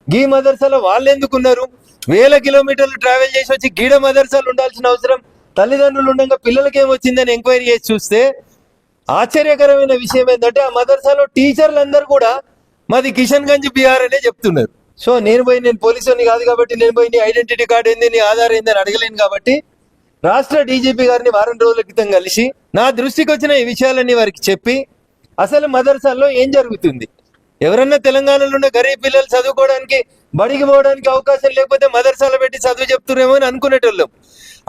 గీ మదర్సాలో వాళ్ళు ఎందుకున్నారు? వేల కిలోమీటర్లు ట్రావెల్ చేసి వచ్చి గీడ మదర్సాలు ఉండాల్సిన అవసరం తల్లిదండ్రులు ఉండగా పిల్లలకి ఏమొచ్చిందని ఎంక్వైరీ చేసి చూస్తే ఆశ్చర్యకరమైన విషయం ఏంటంటే ఆ మదర్సాలో టీచర్లు అందరూ కూడా మాది కిషన్ గంజ్ బీహార్ అనే చెప్తున్నారు. సో నేను పోలీసుని కాదు కాబట్టి నేను పోయి నీ ఐడెంటిటీ కార్డు ఏంది, నీ ఆధార్ ఏంది అని అడగలేను. కాబట్టి రాష్ట్ర డీజీపీ గారిని వారం రోజుల క్రితం కలిసి నా దృష్టికి వచ్చిన ఈ విషయాలన్నీ వారికి చెప్పి అసలు మదర్సాల్లో ఏం జరుగుతుంది, ఎవరన్నా తెలంగాణలో ఉన్న గరీబ్ పిల్లలు చదువుకోవడానికి బడికి పోవడానికి అవకాశం లేకపోతే మదర్సాలో పెట్టి చదువు చెప్తున్నారేమో అని అనుకునేటోళ్ళం.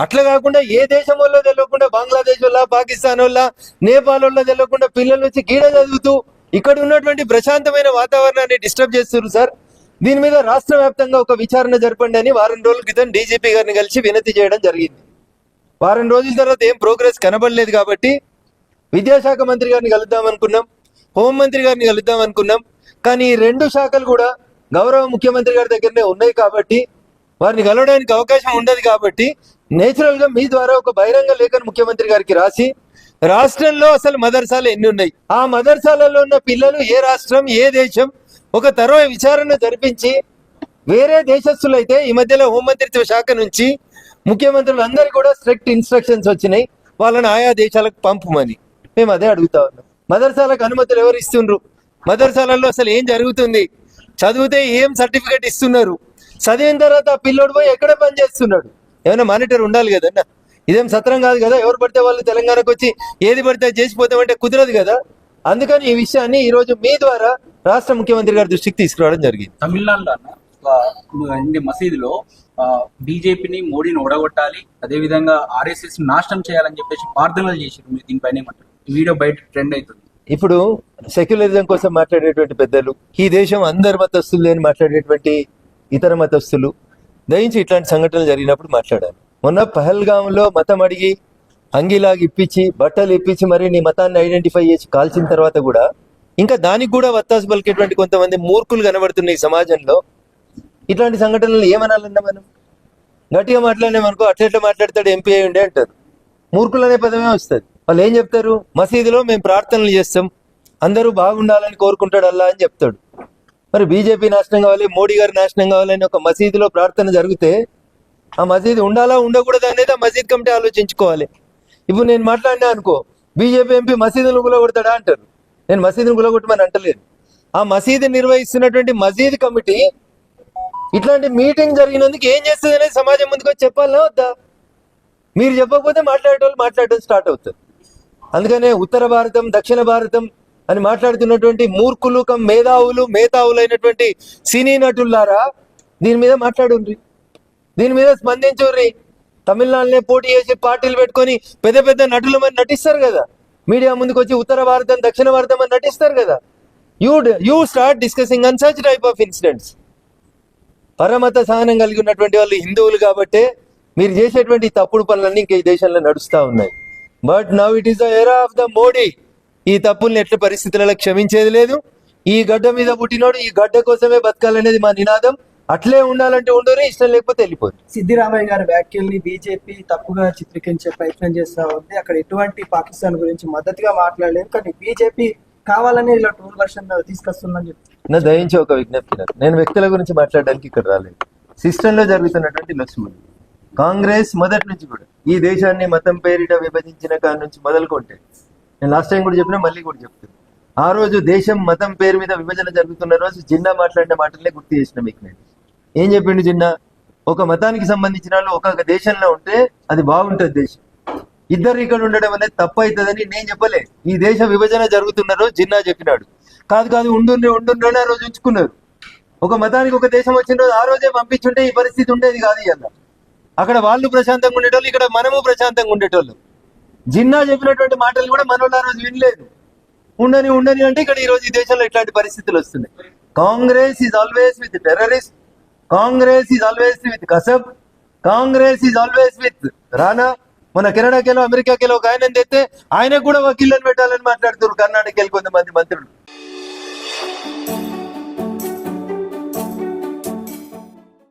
అట్లా కాకుండా ఏ దేశం వల్ల తెలియకుండా బంగ్లాదేశ్ వల్ల, పాకిస్తాన్ వల్ల, నేపాల్ వల్ల తెలియకుండా పిల్లలు వచ్చి గీడ చదువుతూ ఇక్కడ ఉన్నటువంటి ప్రశాంతమైన వాతావరణాన్ని డిస్టర్బ్ చేస్తున్నారు సార్. దీని మీద రాష్ట్ర వ్యాప్తంగా ఒక విచారణ జరపండి అని వారం రోజుల క్రితం డీజీపీ గారిని కలిసి వినతి చేయడం జరిగింది. వారం రోజుల తర్వాత ఏం ప్రోగ్రెస్ కనబడలేదు కాబట్టి విద్యాశాఖ మంత్రి గారిని కలుద్దాం అనుకున్నాం, హోంమంత్రి గారిని కలుద్దాం అనుకున్నాం. కానీ ఈ రెండు శాఖలు కూడా గౌరవ ముఖ్యమంత్రి గారి దగ్గరనే ఉన్నాయి కాబట్టి వారిని కలవడానికి అవకాశం ఉండదు. కాబట్టి నేచురల్ గా మీ ద్వారా ఒక బహిరంగ లేఖను ముఖ్యమంత్రి గారికి రాసి రాష్ట్రంలో అసలు మదర్సాలు ఎన్ని ఉన్నాయి, ఆ మదర్సాలలో ఉన్న పిల్లలు ఏ రాష్ట్రం ఏ దేశం ఒక తరవ విచారణ జరిపించి వేరే దేశస్తులైతే ఈ మధ్యలో హోంమంత్రిత్వ శాఖ నుంచి ముఖ్యమంత్రులు అందరికీ కూడా స్ట్రిక్ట్ ఇన్స్ట్రక్షన్స్ వచ్చినాయి వాళ్ళని ఆయా దేశాలకు పంపమని. మేము అదే అడుగుతా ఉన్నాం. మదర్సాలకు అనుమతులు ఎవరు ఇస్తుండ్రు, మదర్సాలలో అసలు ఏం జరుగుతుంది, చదివితే ఏం సర్టిఫికేట్ ఇస్తున్నారు, చదివిన తర్వాత ఆ పిల్లోడు పోయి ఎక్కడ పని చేస్తున్నాడు, ఏమైనా మానిటర్ ఉండాలి కదన్న. ఇదేం సత్రం కాదు కదా, ఎవరు పడితే వాళ్ళు తెలంగాణకు వచ్చి ఏది పడితే చేసిపోతామంటే కుదరదు కదా. అందుకని ఈ విషయాన్ని ఈ రోజు మీ ద్వారా రాష్ట్ర ముఖ్యమంత్రి గారి దృష్టికి తీసుకురావడం జరిగింది. తమిళనాడులో మసీదులో బీజేపీని మోడీని ఓడగొట్టాలి, అదేవిధంగా ఆర్ఎస్ఎస్ నాశనం చేయాలని చెప్పేసి ప్రార్థనలు చేశారు. మీరు దీనిపైన ఏమంటారు? ఈ వీడియో బయట ట్రెండ్ అవుతుంది. ఇప్పుడు సెక్యులరిజం కోసం మాట్లాడేటువంటి పెద్దలు, ఈ దేశం అందరి మతస్థులు అని మాట్లాడేటువంటి ఇతర మతస్థులు దయించి ఇట్లాంటి సంఘటనలు జరిగినప్పుడు మాట్లాడాలి. మొన్న పహల్గాంలో మతం అడిగి అంగిలాగి ఇప్పించి బట్టలు ఇప్పించి మరి నీ మతాన్ని ఐడెంటిఫై చేసి కాల్చిన తర్వాత కూడా ఇంకా దానికి కూడా వత్తాసు పలికేటువంటి కొంతమంది మూర్ఖులు కనబడుతున్న ఈ సమాజంలో ఇట్లాంటి సంఘటనలు ఏమనాలన్నా మనం గట్టిగా మాట్లాడినామనుకో అట్లెట్లా మాట్లాడతాడు ఎంపీ అయి ఉండే అంటారు. మూర్ఖులు అనే పదమే వస్తుంది. వాళ్ళు ఏం చెప్తారు, మసీదులో మేము ప్రార్థనలు చేస్తాం, అందరూ బాగుండాలని కోరుకుంటాడు అల్లా అని చెప్తాడు. మరి బీజేపీ నాశనం కావాలి, మోడీ గారు నాశనం కావాలని ఒక మసీదులో ప్రార్థన జరిగితే ఆ మసీదు ఉండాలా ఉండకూడదు అనేది ఆ మసీద్ కమిటీ ఆలోచించుకోవాలి. ఇప్పుడు నేను మాట్లాడినా అనుకో బీజేపీ ఎంపీ మసీదును గులగొడతాడా అంటారు. నేను మసీదును గులగొట్టమని అంటలేదు. ఆ మసీదు నిర్వహిస్తున్నటువంటి మసీద్ కమిటీ ఇట్లాంటి మీటింగ్ జరిగినందుకు ఏం చేస్తుంది అనేది సమాజం ముందుకు వచ్చి చెప్పాలనా వద్దా? మీరు చెప్పకపోతే మాట్లాడటం స్టార్ట్ అవుతుంది. అందుకనే ఉత్తర భారతం దక్షిణ భారతం అని మాట్లాడుతున్నటువంటి మూర్ఖులు మేధావులైనటువంటి సినీ నటులారా దీని మీద మాట్లాడుండ్రి, దీని మీద స్పందించుర్రి. తమిళనాడునే పోటీ చేసి పార్టీలు పెట్టుకొని పెద్ద పెద్ద నటులు అని నటిస్తారు కదా, మీడియా ముందుకు వచ్చి ఉత్తర భారతం దక్షిణ భారతం అని నటిస్తారు కదా. You start discussing on such type of incidents. పరమత సహనం కలిగి ఉన్నటువంటి వాళ్ళు హిందువులు కాబట్టే మీరు చేసేటువంటి తప్పుడు పనులన్నీ ఇంకా ఈ దేశంలో నడుస్తూ ఉన్నాయి. But now it is the era of the Modi. ఈ తప్పుల్ని ఎట్ల పరిస్థితులలో క్షమించేది లేదు. ఈ గడ్డ మీద పుట్టినోడు ఈ గడ్డ కోసమే బతకాలనేది మా నినాదం. అట్లే ఉండాలంటే ఉండరు, ఇష్టం లేకపోతే వెళ్ళిపోరు. సిద్దిరామయ్య గారి వ్యాఖ్యల్ని బీజేపీ తప్పుగా చిత్రీకరించే ప్రయత్నం చేస్తా ఉంది. అక్కడ ఎటువంటి పాకిస్తాన్ గురించి మద్దతుగా మాట్లాడలేదు, కానీ బీజేపీ కావాలని ఇలా టూల్ వర్షన్ తీసుకొస్తుందని చెప్పి నా దయించి ఒక విజ్ఞప్తి. నేను వ్యక్తుల గురించి మాట్లాడడానికి ఇక్కడ రాలేదు. సిస్టంలో జరుగుతున్నటువంటి లక్ష్మణ్ కాంగ్రెస్ మొదటి నుంచి కూడా ఈ దేశాన్ని మతం పేరిట విభజించిన కాడి నుంచి మొదలుకుంటే, నేను లాస్ట్ టైం కూడా చెప్పినా మళ్ళీ కూడా చెప్తాను, ఆ రోజు దేశం మతం పేరు మీద విభజన జరుగుతున్న రోజు జిన్నా మాట్లాడిన మాటలే గుర్తు చేసిన మీకు. నేను ఏం చెప్పిండు జిన్నా, ఒక మతానికి సంబంధించిన వాళ్ళు ఒక దేశంలో ఉంటే అది బాగుంటుంది దేశం, ఇద్దరు ఇక్కడ ఉండడం అనేది తప్పు అవుతుందని నేను చెప్పలే. ఈ దేశ విభజన జరుగుతున్న రోజు జిన్నా చెప్పినాడు. కాదు ఉండుండ్రని ఆ రోజు ఉంచుకున్నారు. ఒక మతానికి ఒక దేశం వచ్చిన రోజు ఆ రోజే పంపించుంటే ఈ పరిస్థితి ఉండేది కాదు. ఇవాళ అక్కడ వాళ్ళు ప్రశాంతంగా ఉండేటోళ్ళు, ఇక్కడ మనము ప్రశాంతంగా ఉండేటోళ్ళు. జిన్నా చెప్పినటువంటి మాటలు కూడా మనోళ్ళు ఆ రోజు వినలేదు. ఉండని అంటే ఇక్కడ ఈ రోజు ఈ దేశంలో ఇట్లాంటి పరిస్థితులు వస్తున్నాయి. Congress is always with terrorist, Congress is always with Kasab, Congress is always with రానా. మన కెనడాకెళ్ళో అమెరికాకెళ్ళో ఒక ఆయన తెస్తే ఆయనకు కూడా వకీళ్ళని పెట్టాలని మాట్లాడుతున్నారు కర్ణాటకకి వెళ్ళి కొంతమంది మంత్రులు.